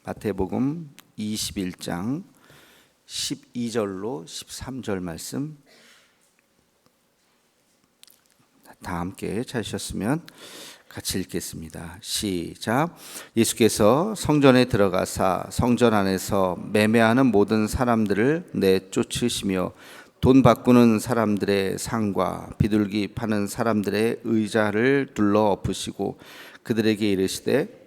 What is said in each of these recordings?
마태복음 21장 12절로 13절 말씀 다 함께 찾으셨으면 같이 읽겠습니다. 시작. 예수께서 성전에 들어가사 성전 안에서 매매하는 모든 사람들을 내쫓으시며 돈 바꾸는 사람들의 상과 비둘기 파는 사람들의 의자를 둘러 엎으시고 그들에게 이르시되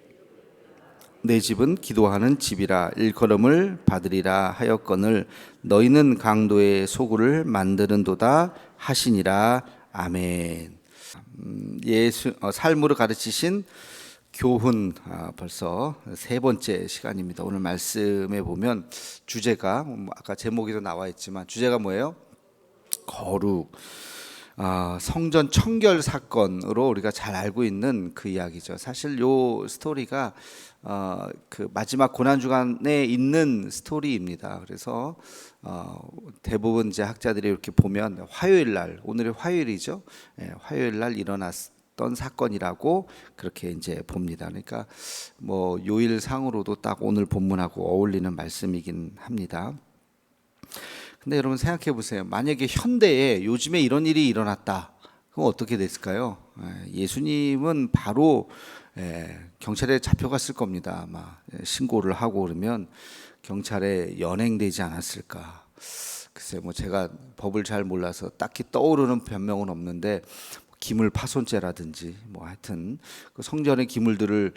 내 집은 기도하는 집이라 일컬음을 받으리라 하였거늘 너희는 강도의 소굴을 만드는도다 하시니라. 아멘. 삶으로 가르치신 교훈 벌써 세 번째 시간입니다. 오늘 말씀에 보면 주제가 아까 제목에도 나와 있지만 주제가 뭐예요? 거룩. 성전 청결 사건으로 우리가 잘 알고 있는 그 이야기죠. 사실 요 스토리가 그 마지막 고난 주간에 있는 스토리입니다. 그래서 대부분 이제 학자들이 이렇게 보면 화요일 날, 오늘이 화요일이죠. 화요일 날 일어났던 사건이라고 그렇게 이제 봅니다. 그러니까 뭐 요일상으로도 딱 오늘 본문하고 어울리는 말씀이긴 합니다. 근데 여러분 생각해 보세요. 만약에 현대에 요즘에 이런 일이 일어났다. 그럼 어떻게 됐을까요? 예수님은 바로 경찰에 잡혀갔을 겁니다. 아마 신고를 하고 그러면 경찰에 연행되지 않았을까. 글쎄 뭐 제가 법을 잘 몰라서 딱히 떠오르는 변명은 없는데 기물 파손죄라든지 뭐 하여튼 그 성전의 기물들을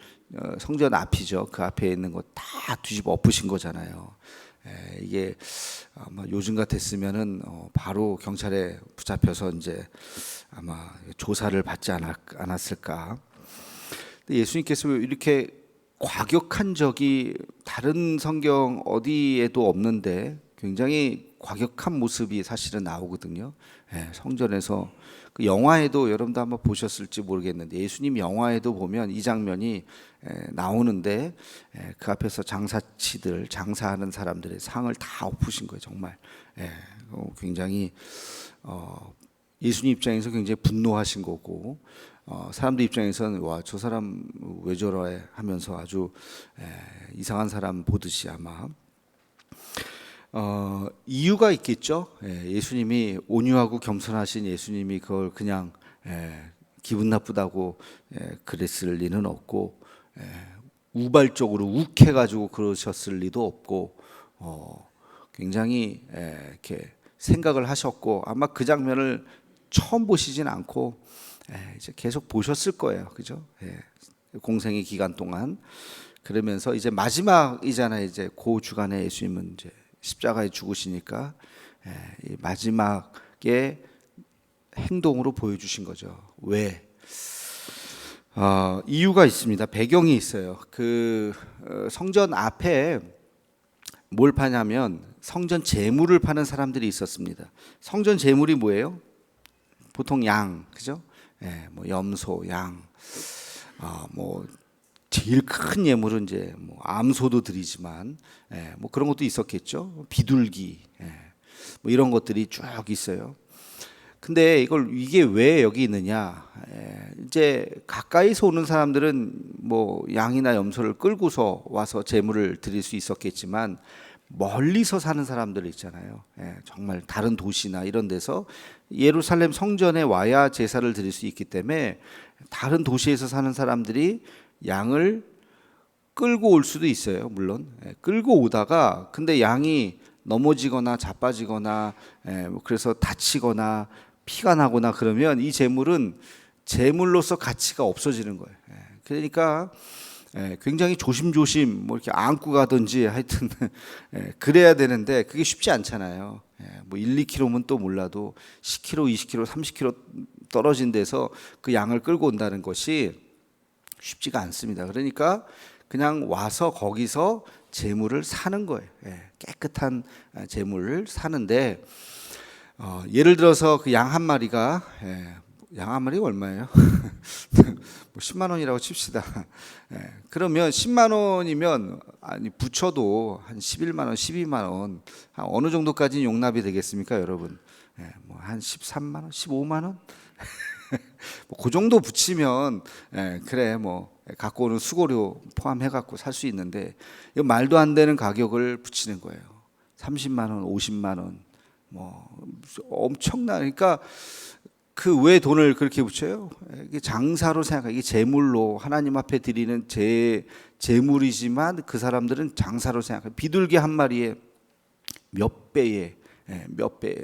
성전 앞이죠. 그 앞에 있는 거 다 뒤집어 엎으신 거잖아요. 이게 아마 요즘 같았으면은 바로 경찰에 붙잡혀서 이제 아마 조사를 받지 않았을까. 근데 예수님께서 이렇게 과격한 적이 다른 성경 어디에도 없는데 굉장히 과격한 모습이 사실은 나오거든요. 성전에서 그 영화에도 여러분도 한번 보셨을지 모르겠는데 예수님 영화에도 보면 이 장면이 나오는데 그 앞에서 장사하는 사람들의 상을 다 엎으신 거예요. 정말 굉장히 예수님 입장에서 굉장히 분노하신 거고 사람들 입장에서는 와, 저 사람 왜 저래 하면서 아주 이상한 사람 보듯이 아마 이유가 있겠죠. 예수님이 온유하고 겸손하신 예수님이 그걸 그냥 기분 나쁘다고 그랬을 리는 없고 우발적으로 욱해가지고 그러셨을 리도 없고 굉장히 이렇게 생각을 하셨고 아마 그 장면을 처음 보시진 않고 이제 계속 보셨을 거예요, 그죠? 공생의 기간 동안 그러면서 이제 마지막이잖아요. 이제 그 주간에 예수님은 이제 십자가에 죽으시니까 이 마지막의 행동으로 보여주신 거죠. 왜? 이유가 있습니다. 배경이 있어요. 그 성전 앞에 뭘 파냐면 성전 제물을 파는 사람들이 있었습니다. 성전 제물이 뭐예요? 보통 양, 그죠? 뭐 염소, 양, 뭐 제일 큰 예물은 이제 뭐 암소도 드리지만 뭐 그런 것도 있었겠죠. 비둘기, 뭐 이런 것들이 쭉 있어요. 근데 이게 왜 여기 있느냐? 이제 가까이서 오는 사람들은 뭐 양이나 염소를 끌고서 와서 제물을 드릴 수 있었겠지만 멀리서 사는 사람들 있잖아요. 정말 다른 도시나 이런 데서 예루살렘 성전에 와야 제사를 드릴 수 있기 때문에 다른 도시에서 사는 사람들이 양을 끌고 올 수도 있어요. 물론 끌고 오다가 근데 양이 넘어지거나 자빠지거나 그래서 다치거나 피가 나거나 그러면 이 제물은 제물로서 가치가 없어지는 거예요. 그러니까 굉장히 조심조심 뭐 이렇게 안고 가든지 하여튼 그래야 되는데 그게 쉽지 않잖아요. 뭐 1, 2km면 또 몰라도 10km, 20km, 30km 떨어진 데서 그 양을 끌고 온다는 것이 쉽지가 않습니다. 그러니까 그냥 와서 거기서 제물을 사는 거예요. 깨끗한 제물을 사는데 예를 들어서 그 양 한 마리가 양 한 마리가 얼마예요? 뭐 10만 원이라고 칩시다. 그러면 10만 원이면 아니 붙여도 한 11만 원, 12만 원, 한 어느 정도까지 용납이 되겠습니까, 여러분? 뭐 한 13만 원, 15만 원? 뭐 그 정도 붙이면 그래 뭐 갖고 오는 수고료 포함해 갖고 살 수 있는데 이거 말도 안 되는 가격을 붙이는 거예요. 30만 원, 50만 원, 뭐 엄청나. 그러니까 그 왜 돈을 그렇게 붙여요? 이게 장사로 생각해. 이게 제물로 하나님 앞에 드리는 제물이지만 그 사람들은 장사로 생각해. 비둘기 한 마리에 몇 배의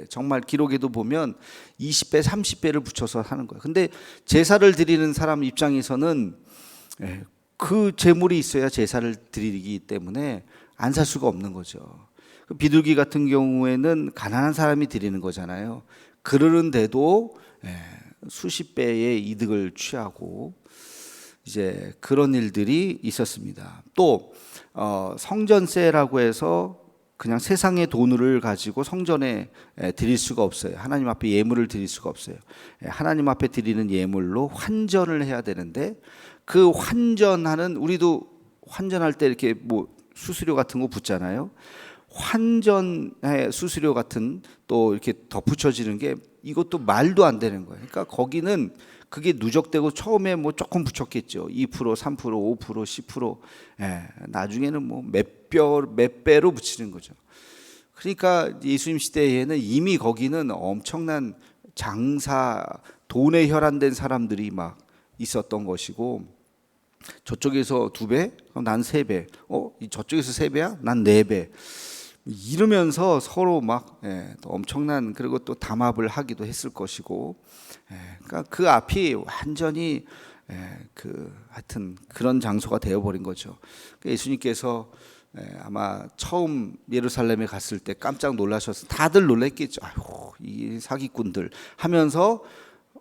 정말 기록에도 보면 20배, 30배를 붙여서 하는 거예요. 근데 제사를 드리는 사람 입장에서는 그 재물이 있어야 제사를 드리기 때문에 안 살 수가 없는 거죠. 비둘기 같은 경우에는 가난한 사람이 드리는 거잖아요. 그러는데도 수십 배의 이득을 취하고 이제 그런 일들이 있었습니다. 또 성전세라고 해서 그냥 세상의 돈을 가지고 성전에 드릴 수가 없어요. 하나님 앞에 예물을 드릴 수가 없어요. 하나님 앞에 드리는 예물로 환전을 해야 되는데 그 환전하는, 우리도 환전할 때 이렇게 뭐 수수료 같은 거 붙잖아요. 환전의 수수료 같은 또 이렇게 덧붙여지는 게 이것도 말도 안 되는 거예요. 그러니까 거기는 그게 누적되고 처음에 뭐 조금 붙였겠죠. 2%, 3%, 5%, 10%. 나중에는 뭐 몇 배로 붙이는 거죠. 그러니까 예수님 시대에는 이미 거기는 엄청난 장사, 돈에 혈안된 사람들이 막 있었던 것이고, 저쪽에서 2배? 그럼 난 3배. 저쪽에서 3배야? 난 4배. 이러면서 서로 막 엄청난, 그리고 또 담합을 하기도 했을 것이고, 그러니까 그 앞이 완전히 하여튼 그런 장소가 되어버린 거죠. 그러니까 예수님께서 아마 처음 예루살렘에 갔을 때 깜짝 놀라셔서 다들 놀랬겠죠. 아이고, 이 사기꾼들 하면서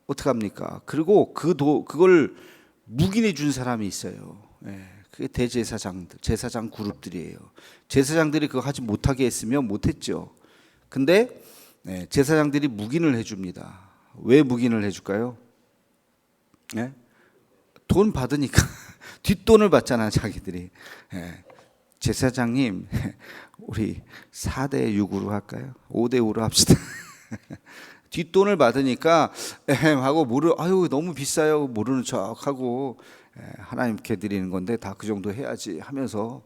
어떡합니까? 그리고 그걸 묵인해 준 사람이 있어요. 그게 대제사장들, 제사장 그룹들이에요. 제사장들이 그거 하지 못하게 했으면 못했죠. 근데 제사장들이 묵인을 해줍니다. 왜 묵인을 해줄까요? 돈 받으니까 뒷돈을 받잖아, 자기들이. 제사장님, 우리 4대 6으로 할까요? 5대 5로 합시다. 뒷돈을 받으니까 하고 아유 너무 비싸요, 모르는 척하고 하나님께 드리는 건데 다 그 정도 해야지 하면서,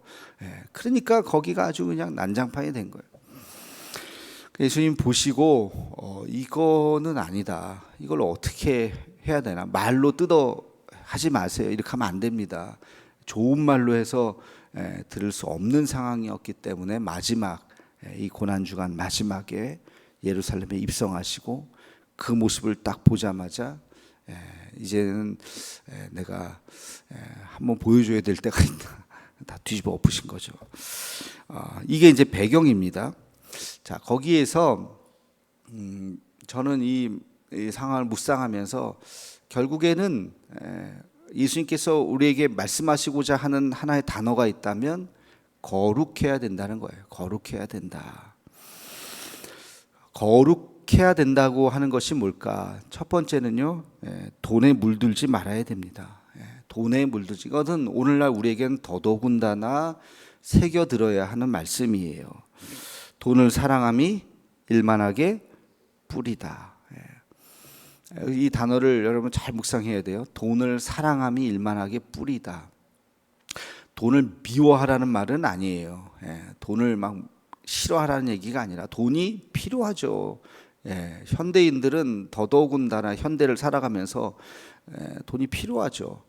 그러니까 거기가 아주 그냥 난장판이 된 거예요. 예수님 보시고 이거는 아니다. 이걸 어떻게 해야 되나? 말로 뜯어 하지 마세요. 이렇게 하면 안 됩니다. 좋은 말로 해서 들을 수 없는 상황이었기 때문에 마지막 이 고난 주간 마지막에 예루살렘에 입성하시고 그 모습을 딱 보자마자 이제는 내가 한번 보여줘야 될 때가 있다. 다 뒤집어 엎으신 거죠. 이게 이제 배경입니다. 자, 거기에서 저는 이 상황을 묵상하면서 결국에는 예수님께서 우리에게 말씀하시고자 하는 하나의 단어가 있다면 거룩해야 된다는 거예요. 거룩해야 된다. 거룩해야 된다고 하는 것이 뭘까? 첫 번째는요, 돈에 물들지 말아야 됩니다. 돈에 물들지, 이것은 오늘날 우리에게는 더더군다나 새겨들어야 하는 말씀이에요. 돈을 사랑함이 일만하게 뿌리다. 이 단어를 여러분 잘 묵상해야 돼요. 돈을 사랑함이 일만하게 뿌리다. 돈을 미워하라는 말은 아니에요. 돈을 막 싫어하라는 얘기가 아니라 돈이 필요하죠. 현대인들은 더더군다나 현대를 살아가면서 돈이 필요하죠.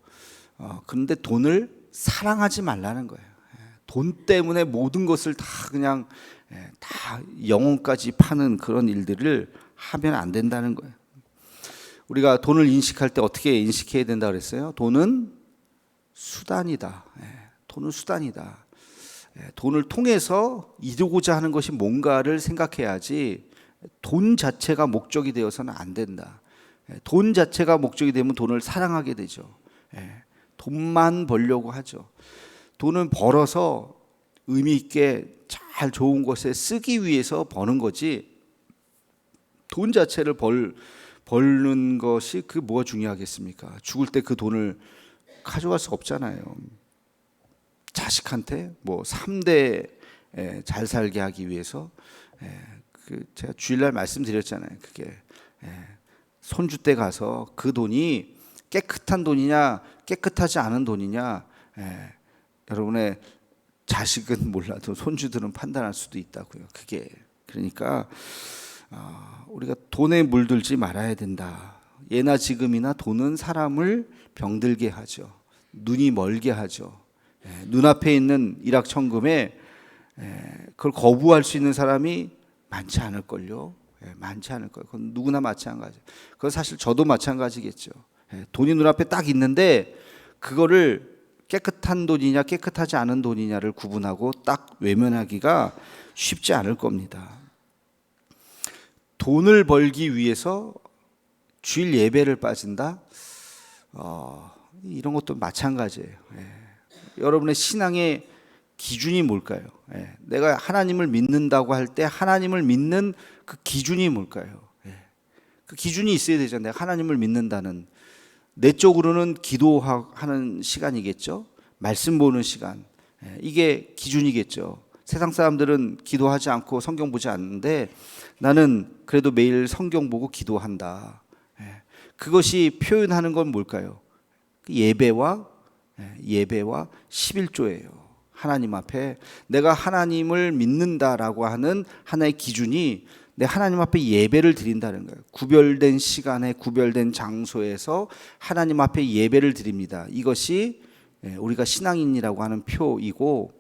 그런데 돈을 사랑하지 말라는 거예요. 돈 때문에 모든 것을 다 그냥 다 영혼까지 파는 그런 일들을 하면 안 된다는 거예요. 우리가 돈을 인식할 때 어떻게 인식해야 된다 그랬어요? 돈은 수단이다. 돈은 수단이다. 돈을 통해서 이루고자 하는 것이 뭔가를 생각해야지 돈 자체가 목적이 되어서는 안 된다. 돈 자체가 목적이 되면 돈을 사랑하게 되죠. 돈만 벌려고 하죠. 돈은 벌어서 의미 있게 잘 좋은 것에 쓰기 위해서 버는 거지, 돈 자체를 벌는 것이 그 뭐가 중요하겠습니까? 죽을 때 그 돈을 가져갈 수 없잖아요. 자식한테 뭐 3대 잘 살게 하기 위해서, 제가 주일날 말씀드렸잖아요. 그게 손주 때 가서 그 돈이 깨끗한 돈이냐 깨끗하지 않은 돈이냐, 여러분의 자식은 몰라도 손주들은 판단할 수도 있다고요. 그게 그러니까 우리가 돈에 물들지 말아야 된다. 예나 지금이나 돈은 사람을 병들게 하죠. 눈이 멀게 하죠. 눈앞에 있는 일확천금에 그걸 거부할 수 있는 사람이 많지 않을걸요. 많지 않을걸요. 그건 누구나 마찬가지. 그건 사실 저도 마찬가지겠죠. 돈이 눈앞에 딱 있는데 그거를 깨끗한 돈이냐 깨끗하지 않은 돈이냐를 구분하고 딱 외면하기가 쉽지 않을 겁니다. 돈을 벌기 위해서 주일 예배를 빠진다? 이런 것도 마찬가지예요. 여러분의 신앙의 기준이 뭘까요? 내가 하나님을 믿는다고 할 때 하나님을 믿는 그 기준이 뭘까요? 그 기준이 있어야 되잖아요. 내가 하나님을 믿는다는. 내적으로는 기도하는 시간이겠죠. 말씀 보는 시간. 이게 기준이겠죠. 세상 사람들은 기도하지 않고 성경 보지 않는데 나는 그래도 매일 성경 보고 기도한다. 그것이 표현하는 건 뭘까요? 예배와 11조예요. 하나님 앞에 내가 하나님을 믿는다라고 하는 하나의 기준이 내 하나님 앞에 예배를 드린다는 거예요. 구별된 시간에 구별된 장소에서 하나님 앞에 예배를 드립니다. 이것이 우리가 신앙인이라고 하는 표이고,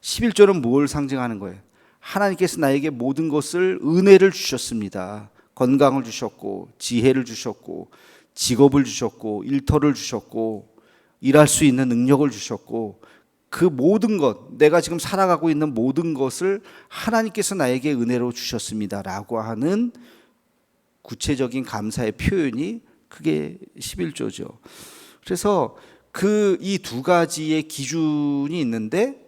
11조는 뭘 상징하는 거예요? 하나님께서 나에게 모든 것을 은혜를 주셨습니다. 건강을 주셨고 지혜를 주셨고 직업을 주셨고 일터를 주셨고 일할 수 있는 능력을 주셨고, 그 모든 것, 내가 지금 살아가고 있는 모든 것을 하나님께서 나에게 은혜로 주셨습니다라고 하는 구체적인 감사의 표현이 그게 11조죠. 그래서 그 이 두 가지의 기준이 있는데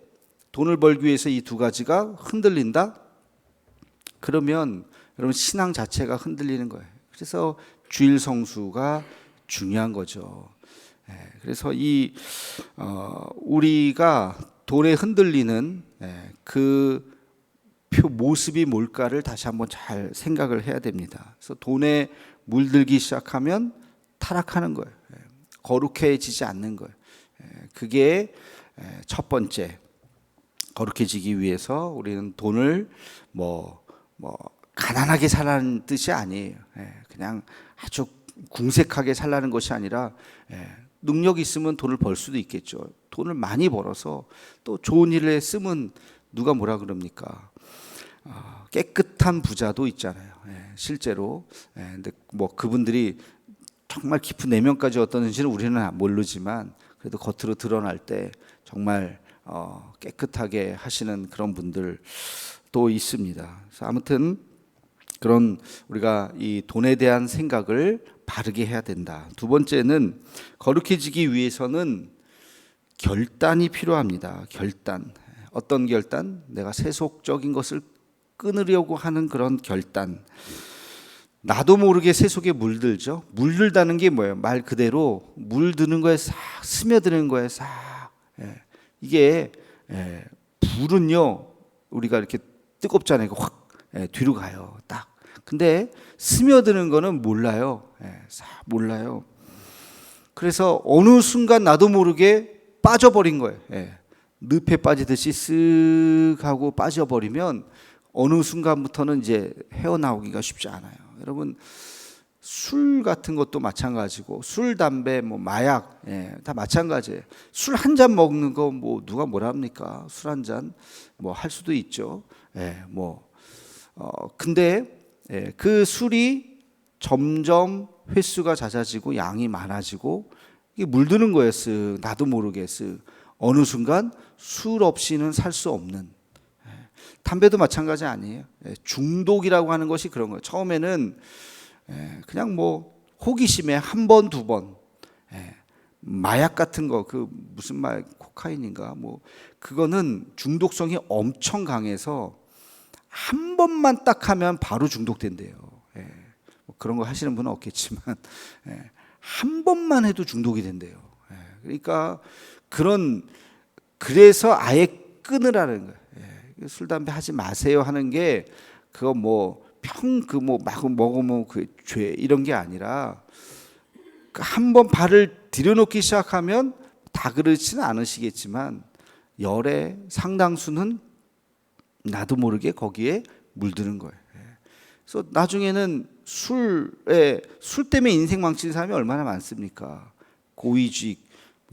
돈을 벌기 위해서 이 두 가지가 흔들린다? 그러면 여러분 신앙 자체가 흔들리는 거예요. 그래서 주일 성수가 중요한 거죠. 그래서 우리가 돈에 흔들리는 그 모습이 뭘까를 다시 한번 잘 생각을 해야 됩니다. 그래서 돈에 물들기 시작하면 타락하는 거예요. 거룩해지지 않는 거예요. 그게 첫 번째. 거룩해지기 위해서 우리는 돈을 가난하게 살라는 뜻이 아니에요. 그냥 아주 궁색하게 살라는 것이 아니라 능력이 있으면 돈을 벌 수도 있겠죠. 돈을 많이 벌어서 또 좋은 일에 쓰면 누가 뭐라 그럽니까? 깨끗한 부자도 있잖아요. 실제로. 근데 그분들이 정말 깊은 내면까지 어떤지는 우리는 모르지만 그래도 겉으로 드러날 때 정말 깨끗하게 하시는 그런 분들도 있습니다. 그래서 아무튼 그런 우리가 이 돈에 대한 생각을 바르게 해야 된다. 두 번째는 거룩해지기 위해서는 결단이 필요합니다. 결단. 어떤 결단? 내가 세속적인 것을 끊으려고 하는 그런 결단. 나도 모르게 세속에 물들죠. 물들다는 게 뭐예요? 말 그대로 물드는 거에 싹 스며드는 거에 싹. 이게 불은요 우리가 이렇게 뜨겁잖아요. 확 뒤로 가요. 딱. 근데 스며드는 거는 몰라요. 몰라요. 그래서 어느 순간 나도 모르게 빠져버린 거예요. 늪에 빠지듯이 쓱 하고 빠져버리면 어느 순간부터는 이제 헤어나오기가 쉽지 않아요. 여러분 술 같은 것도 마찬가지고 술, 담배, 마약 다 마찬가지예요. 술 한 잔 먹는 거 누가 뭐라 합니까? 술 한 잔 할 수도 있죠. 근데 그 술이 점점 횟수가 잦아지고 양이 많아지고 이게 물드는 거예요. 나도 모르게 어느 순간 술 없이는 살 수 없는. 담배도 마찬가지 아니에요. 중독이라고 하는 것이 그런 거예요. 처음에는 그냥 호기심에 한 번, 두 번, 마약 같은 거, 무슨 코카인인가, 그거는 중독성이 엄청 강해서 한 번만 딱 하면 바로 중독된대요. 그런 거 하시는 분은 없겠지만, 한 번만 해도 중독이 된대요. 그러니까 그래서 아예 끊으라는 거예요. 술, 담배 하지 마세요 하는 게 그거 막 먹으면 그 죄 이런 게 아니라 한번 발을 들여놓기 시작하면 다 그렇지는 않으시겠지만 열의 상당수는 나도 모르게 거기에 물드는 거예요. 그래서 나중에는 술 때문에 인생 망치는 사람이 얼마나 많습니까? 고위직,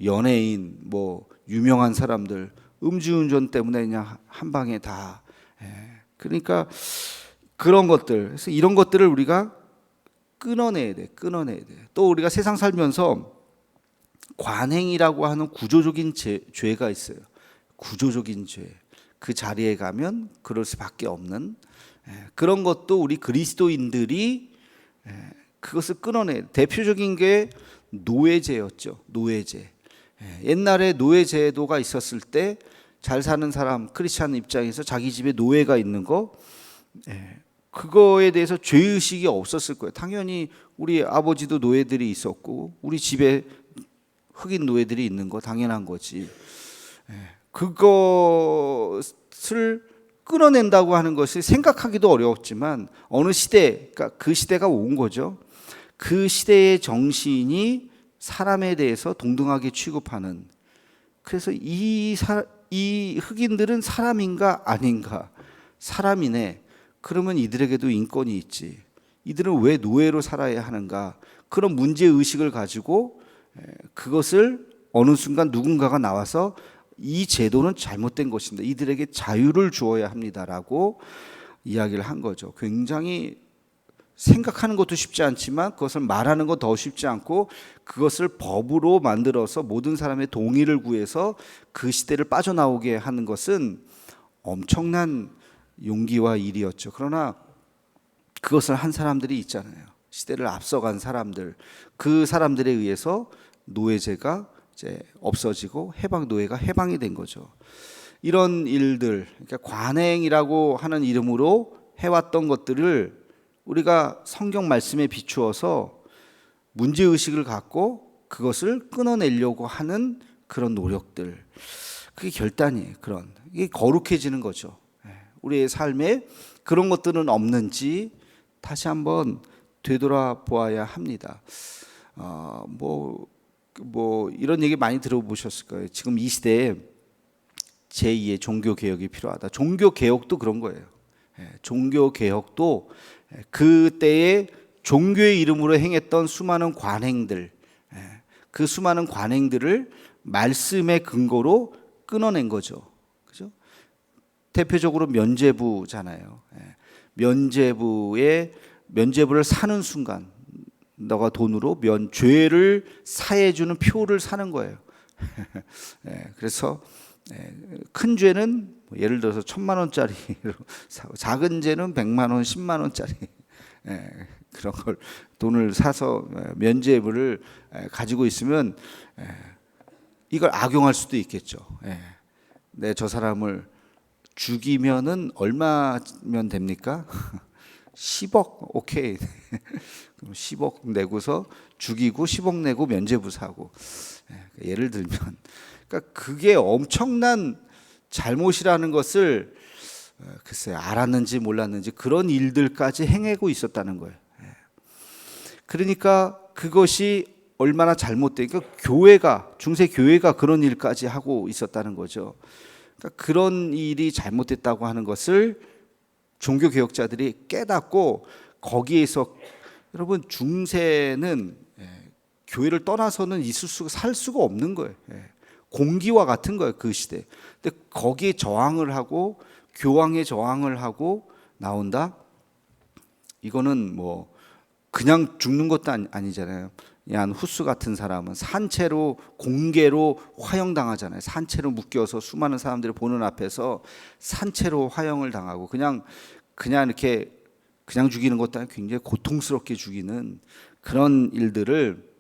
연예인, 뭐 유명한 사람들 음주운전 때문에 그냥 한 방에 다. 그러니까 그런 것들, 그래서 이런 것들을 우리가 끊어내야 돼. 또 우리가 세상 살면서 관행이라고 하는 구조적인 죄가 있어요. 구조적인 죄. 그 자리에 가면 그럴 수밖에 없는 그런 것도 우리 그리스도인들이 그것을 끊어내. 대표적인 게 노예제였죠. 노예제. 옛날에 노예제도가 있었을 때 잘 사는 사람 크리스찬 입장에서 자기 집에 노예가 있는 거 그거에 대해서 죄의식이 없었을 거예요. 당연히 우리 아버지도 노예들이 있었고 우리 집에 흑인 노예들이 있는 거 당연한 거지. 그것을 끊어낸다고 하는 것이 생각하기도 어려웠지만 어느 시대, 그러니까 그 시대가 온 거죠. 그 시대의 정신이 사람에 대해서 동등하게 취급하는. 그래서 이 흑인들은 사람인가 아닌가? 사람이네. 그러면 이들에게도 인권이 있지. 이들은 왜 노예로 살아야 하는가? 그런 문제 의식을 가지고 그것을 어느 순간 누군가가 나와서 이 제도는 잘못된 것입니다. 이들에게 자유를 주어야 합니다라고 이야기를 한 거죠. 굉장히 생각하는 것도 쉽지 않지만 그것을 말하는 건 더 쉽지 않고 그것을 법으로 만들어서 모든 사람의 동의를 구해서 그 시대를 빠져나오게 하는 것은 엄청난 용기와 일이었죠. 그러나 그것을 한 사람들이 있잖아요. 시대를 앞서간 사람들. 그 사람들에 의해서 노예제가 이제 없어지고 노예가 해방이 된 거죠. 이런 일들, 그러니까 관행이라고 하는 이름으로 해왔던 것들을 우리가 성경 말씀에 비추어서 문제의식을 갖고 그것을 끊어내려고 하는 그런 노력들. 그게 결단이에요. 이게 거룩해지는 거죠. 우리의 삶에 그런 것들은 없는지 다시 한번 되돌아보아야 합니다. 이런 얘기 많이 들어보셨을 거예요. 지금 이 시대에 제2의 종교개혁이 필요하다. 종교개혁도 그런 거예요. 종교개혁도 그때의 종교의 이름으로 행했던 수많은 관행들, 그 수많은 관행들을 말씀의 근거로 끊어낸 거죠. 그죠? 대표적으로 면죄부잖아요. 면죄부를 사는 순간 너가 돈으로 죄를 사해주는 표를 사는 거예요. 그래서 큰 죄는 예를 들어서 1,000만 원짜리로 사고 작은 죄는 100만 원, 10만 원짜리 그런 걸 돈을 사서 면죄부를 가지고 있으면 이걸 악용할 수도 있겠죠. 저 사람을 죽이면은 얼마면 됩니까? 10억 오케이. 그럼 10억 내고서 죽이고 10억 내고 면죄부 사고. 예를 들면, 그러니까 그게 엄청난 잘못이라는 것을 글쎄 알았는지 몰랐는지 그런 일들까지 행하고 있었다는 거예요. 그러니까 그것이 얼마나 잘못되니까 중세 교회가 그런 일까지 하고 있었다는 거죠. 그러니까 그런 일이 잘못됐다고 하는 것을 종교 개혁자들이 깨닫고 거기에서 여러분 중세는 교회를 떠나서는 살 수가 없는 거예요. 공기와 같은 거예요, 그 시대. 근데 거기에 저항을 하고 교황에 저항을 하고 나온다? 이거는 뭐 그냥 죽는 것도 아니잖아요. 얀 후스 같은 사람은 산채로 공개로 화형당하잖아요. 산채로 묶여서 수많은 사람들이 보는 앞에서 산채로 화형을 당하고 그냥 이렇게 그냥 죽이는 것도 아니고 굉장히 고통스럽게 죽이는 그런 일들을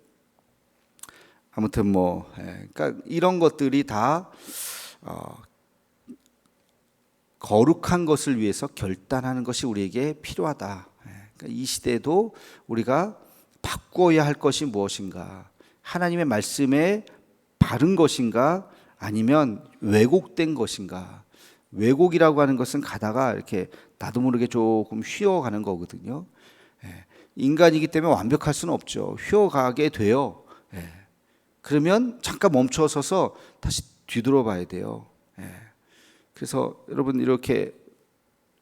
아무튼 그러니까 이런 것들이 다 거룩한 것을 위해서 결단하는 것이 우리에게 필요하다. 그러니까 이 시대도 우리가 바꾸어야 할 것이 무엇인가? 하나님의 말씀에 바른 것인가? 아니면 왜곡된 것인가? 왜곡이라고 하는 것은 가다가 이렇게 나도 모르게 조금 휘어가는 거거든요. 인간이기 때문에 완벽할 수는 없죠. 휘어가게 돼요. 예. 그러면 잠깐 멈춰서서 다시 뒤돌아봐야 돼요. 예. 그래서 여러분 이렇게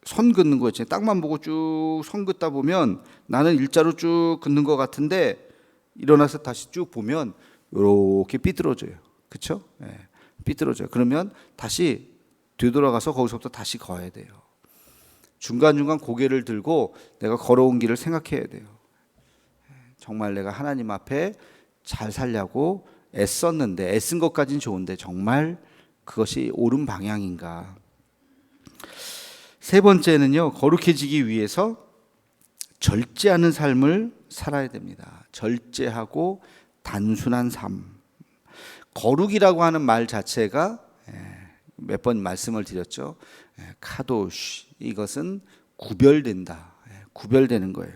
선 긋는 거 있잖아요. 땅만 보고 쭉 선 긋다 보면 나는 일자로 쭉 긋는 것 같은데 일어나서 다시 쭉 보면 이렇게 삐뚤어져요. 그렇죠? 예. 삐뚤어져요. 그러면 다시 뒤돌아가서 거기서부터 다시 걸어야 돼요. 중간중간 고개를 들고 내가 걸어온 길을 생각해야 돼요. 정말 내가 하나님 앞에 잘 살려고 애썼는데, 애쓴 것까지는 좋은데 정말 그것이 옳은 방향인가. 세 번째는요, 거룩해지기 위해서 절제하는 삶을 살아야 됩니다. 절제하고 단순한 삶. 거룩이라고 하는 말 자체가 몇 번 말씀을 드렸죠. 카도시, 이것은 구별된다. 구별되는 거예요.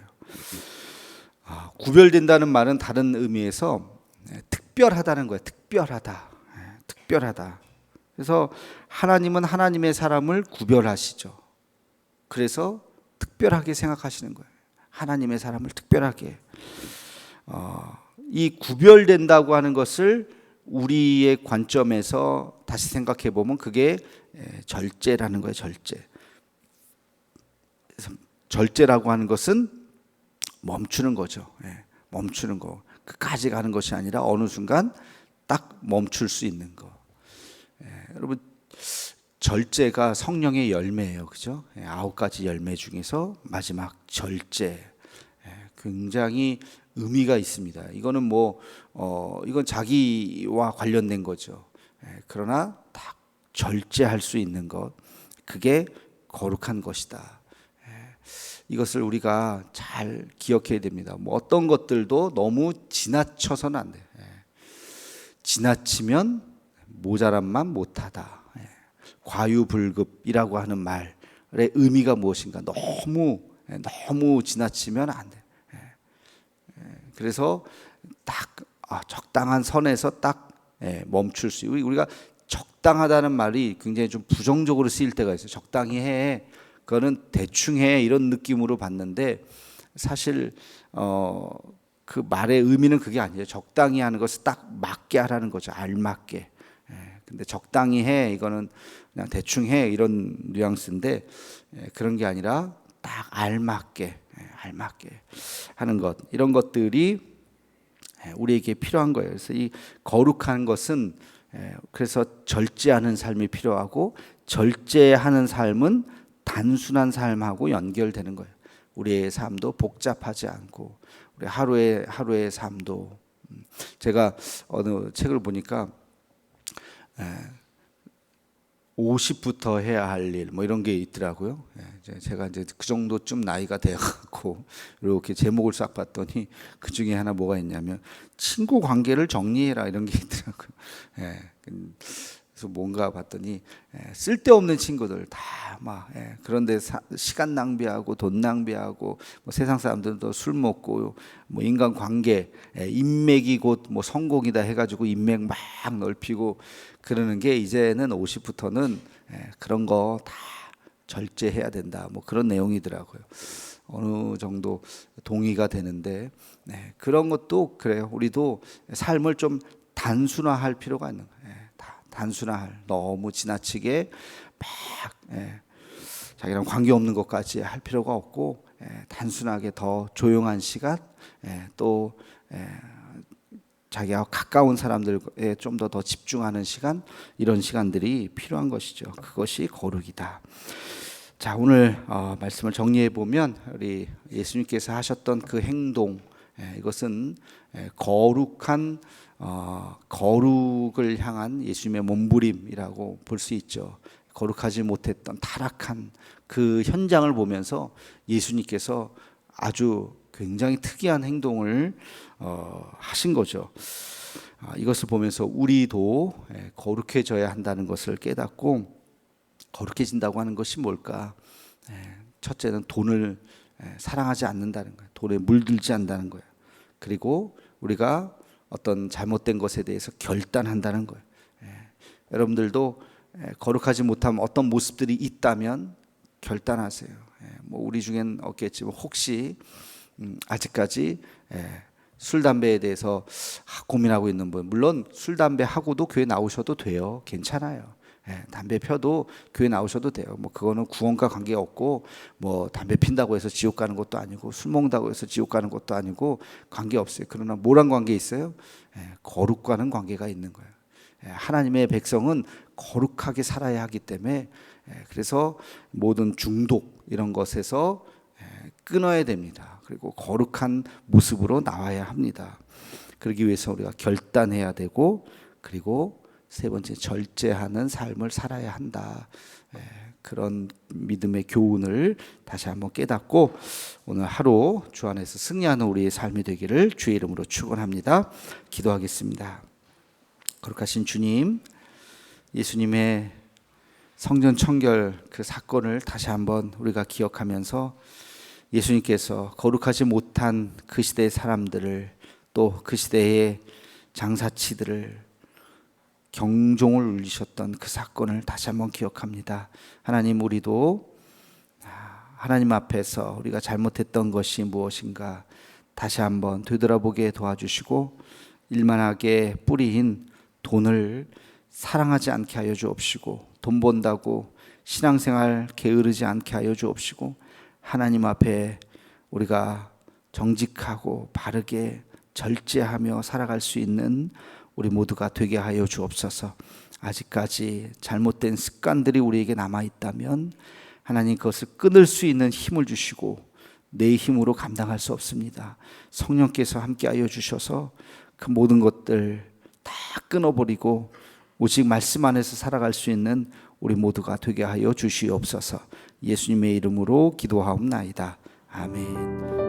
구별된다는 말은 다른 의미에서 특별하다는 거예요. 특별하다. 특별하다. 그래서 하나님은 하나님의 사람을 구별하시죠. 그래서 특별하게 생각하시는 거예요. 하나님의 사람을 특별하게. 이 구별된다고 하는 것을 우리의 관점에서 다시 생각해 보면 그게 절제라는 거예요. 절제. 절제라고 하는 것은 멈추는 거죠. 멈추는 거. 끝까지 가는 것이 아니라 어느 순간 딱 멈출 수 있는 거. 여러분, 절제가 성령의 열매예요. 그죠? 9가지 열매 중에서 마지막 절제. 굉장히 의미가 있습니다. 이거는 이건 자기와 관련된 거죠. 그러나 딱 절제할 수 있는 것, 그게 거룩한 것이다. 이것을 우리가 잘 기억해야 됩니다. 어떤 것들도 너무 지나쳐서는 안 돼요. 지나치면 모자란만 못하다. 과유불급이라고 하는 말의 의미가 무엇인가? 너무 지나치면 안 돼. 그래서 딱 적당한 선에서 딱 멈출 수 있고, 우리가 적당하다는 말이 굉장히 좀 부정적으로 쓰일 때가 있어요. 적당히 해, 그거는 대충 해, 이런 느낌으로 봤는데 사실 그 말의 의미는 그게 아니에요. 적당히 하는 것을 딱 맞게 하라는 거죠. 알맞게. 근데 적당히 해, 이거는 그냥 대충 해, 이런 뉘앙스인데 그런 게 아니라 딱 알맞게 하는 것, 이런 것들이 우리에게 필요한 거예요. 그래서 이 거룩한 것은 그래서 절제하는 삶이 필요하고, 절제하는 삶은 단순한 삶하고 연결되는 거예요. 우리의 삶도 복잡하지 않고, 우리 하루의 삶도. 제가 어느 책을 보니까 50부터 해야 할 일, 이런 게 있더라고요. 제가 이제 그 정도쯤 나이가 돼갖고 이렇게 제목을 싹 봤더니 그 중에 하나 뭐가 있냐면 친구 관계를 정리해라, 이런 게 있더라고요. 그래서 뭔가 봤더니 쓸데없는 친구들 다 그런데 시간 낭비하고 돈 낭비하고, 세상 사람들도 술 먹고, 인간 관계, 인맥이 곧 성공이다 해가지고 인맥 막 넓히고 그러는 게, 이제는 50부터는 그런 거 다 절제해야 된다, 그런 내용이더라고요. 어느 정도 동의가 되는데, 그런 것도 그래요. 우리도 삶을 좀 단순화할 필요가 있는 거예요. 단순화할, 너무 지나치게 막 자기랑 관계없는 것까지 할 필요가 없고, 단순하게 더 조용한 시간, 또 자기와 가까운 사람들에 좀 더 집중하는 시간, 이런 시간들이 필요한 것이죠. 그것이 거룩이다. 자, 오늘 말씀을 정리해 보면 우리 예수님께서 하셨던 그 행동, 이것은 거룩한 거룩을 향한 예수님의 몸부림이라고 볼 수 있죠. 거룩하지 못했던 타락한 그 현장을 보면서 예수님께서 아주 굉장히 특이한 행동을 하신 거죠. 이것을 보면서 우리도 거룩해져야 한다는 것을 깨닫고, 거룩해진다고 하는 것이 뭘까? 첫째는 돈을 사랑하지 않는다는 거예요. 돈에 물들지 않는다는 거예요. 그리고 우리가 어떤 잘못된 것에 대해서 결단한다는 거예요. 여러분들도 거룩하지 못한 어떤 모습들이 있다면 결단하세요. 우리 중엔 없겠지만 혹시 아직까지 술 담배에 대해서 고민하고 있는 분, 물론 술 담배 하고도 교회 나오셔도 돼요. 괜찮아요. 담배 펴도 교회 나오셔도 돼요. 뭐 그거는 구원과 관계 없고, 뭐 담배 핀다고 해서 지옥 가는 것도 아니고, 술 먹는다고 해서 지옥 가는 것도 아니고, 관계 없어요. 그러나 뭐랑 관계 있어요? 거룩과는 관계가 있는 거예요. 하나님의 백성은 거룩하게 살아야 하기 때문에, 그래서 모든 중독 이런 것에서 끊어야 됩니다. 그리고 거룩한 모습으로 나와야 합니다. 그러기 위해서 우리가 결단해야 되고, 그리고 세 번째, 절제하는 삶을 살아야 한다. 그런 믿음의 교훈을 다시 한번 깨닫고 오늘 하루 주 안에서 승리하는 우리의 삶이 되기를 주의 이름으로 축원합니다. 기도하겠습니다. 거룩하신 주님, 예수님의 성전 청결 그 사건을 다시 한번 우리가 기억하면서 예수님께서 거룩하지 못한 그 시대의 사람들을, 또 그 시대의 장사치들을 경종을 울리셨던 그 사건을 다시 한번 기억합니다. 하나님, 우리도 하나님 앞에서 우리가 잘못했던 것이 무엇인가 다시 한번 되돌아보게 도와주시고, 일만하게 뿌리인 돈을 사랑하지 않게 하여 주옵시고, 돈 번다고 신앙생활 게으르지 않게 하여 주옵시고, 하나님 앞에 우리가 정직하고 바르게 절제하며 살아갈 수 있는 우리 모두가 되게 하여 주옵소서. 아직까지 잘못된 습관들이 우리에게 남아있다면 하나님 그것을 끊을 수 있는 힘을 주시고, 내 힘으로 감당할 수 없습니다. 성령께서 함께 하여 주셔서 그 모든 것들 다 끊어버리고 오직 말씀 안에서 살아갈 수 있는 우리 모두가 되게 하여 주시옵소서. 예수님의 이름으로 기도하옵나이다. 아멘.